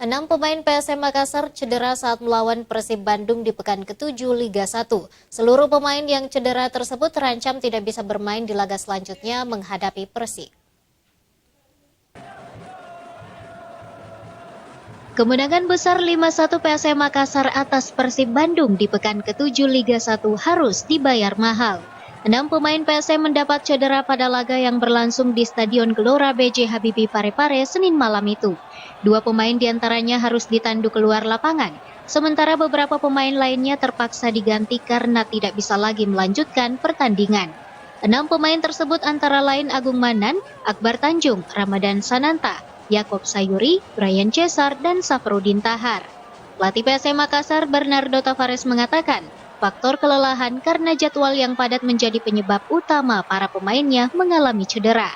6 pemain PSM Makassar cedera saat melawan Persib Bandung di pekan ke-7 Liga 1. Seluruh pemain yang cedera tersebut terancam tidak bisa bermain di laga selanjutnya menghadapi Persik. Kemenangan besar 5-1 PSM Makassar atas Persib Bandung di pekan ke-7 Liga 1 harus dibayar mahal. 6 pemain PSM mendapat cedera pada laga yang berlangsung di Stadion Gelora B.J. Habibie Parepare Senin malam itu. 2 pemain diantaranya harus ditandu keluar lapangan, sementara beberapa pemain lainnya terpaksa diganti karena tidak bisa lagi melanjutkan pertandingan. 6 pemain tersebut antara lain Agung Manan, Akbar Tanjung, Ramadan Sananta, Yakob Sayuri, Brian Cesar, dan Safrudin Tahar. Pelatih PSM Makassar Bernardo Tavares mengatakan, faktor kelelahan karena jadwal yang padat menjadi penyebab utama para pemainnya mengalami cedera.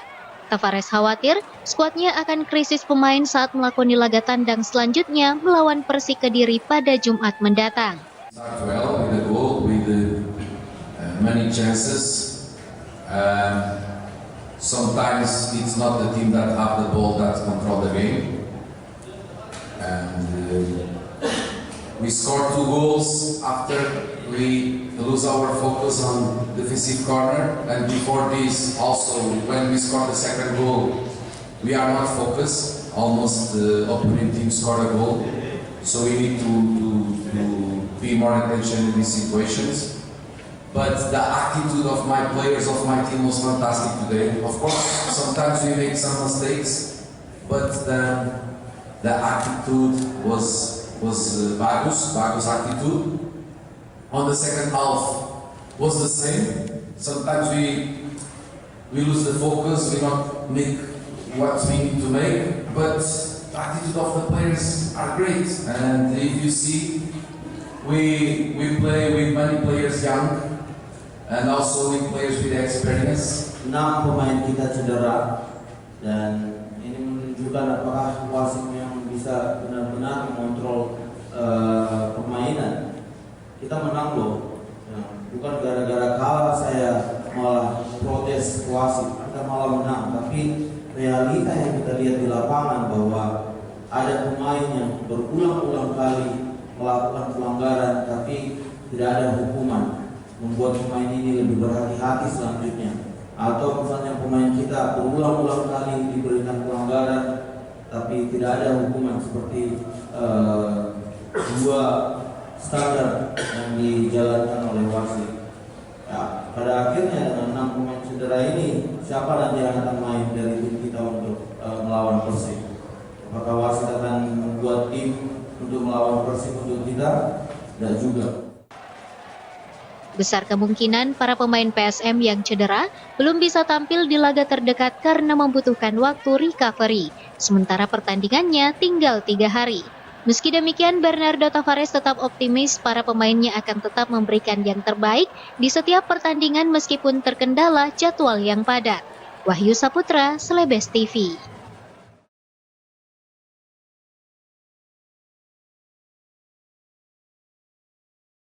Tavares khawatir skuadnya akan krisis pemain saat melakoni laga tandang selanjutnya melawan Persik Kediri pada Jumat mendatang. Sometimes it's not the team that have the ball that control the game, and we scored 2 goals after we lose our focus on defensive corner, and before this also when we scored the second goal we are not focused, almost the opponent team scored a goal, so we need to pay more attention in these situations. But the attitude of my players, of my team was fantastic today. Of course, sometimes we make some mistakes, but the attitude was bagus attitude. On the second half was the same. Sometimes we lose the focus, we not make what we need to make, but the attitude of the players are great. And if you see, we play with many players young, and also with players with experience. 6 pemain kita cedera, dan ini menunjukkan apakah wasit yang bisa benar-benar mengontrol permainan. Kita menang loh, ya, bukan gara-gara kalah saya malah protes wasit, kita malah menang. Tapi realita yang kita lihat di lapangan bahwa ada pemain yang berulang-ulang kali melakukan pelanggaran tapi tidak ada hukuman, membuat pemain ini lebih berhati-hati selanjutnya. Atau misalnya pemain kita berulang-ulang kali diberikan pelanggaran tapi tidak ada hukuman, seperti 2 standar yang dijalankan oleh wasit. Ya, pada akhirnya dengan 6 pemain cedera ini, siapa nanti yang akan main dari tim kita untuk melawan Persik? Apakah wasit akan membuat tim untuk melawan Persik untuk kita? Dan juga besar kemungkinan para pemain PSM yang cedera belum bisa tampil di laga terdekat karena membutuhkan waktu recovery. Sementara pertandingannya tinggal 3 hari. Meski demikian, Bernardo Tavares tetap optimis para pemainnya akan tetap memberikan yang terbaik di setiap pertandingan meskipun terkendala jadwal yang padat. Wahyu Saputra, Celebes TV.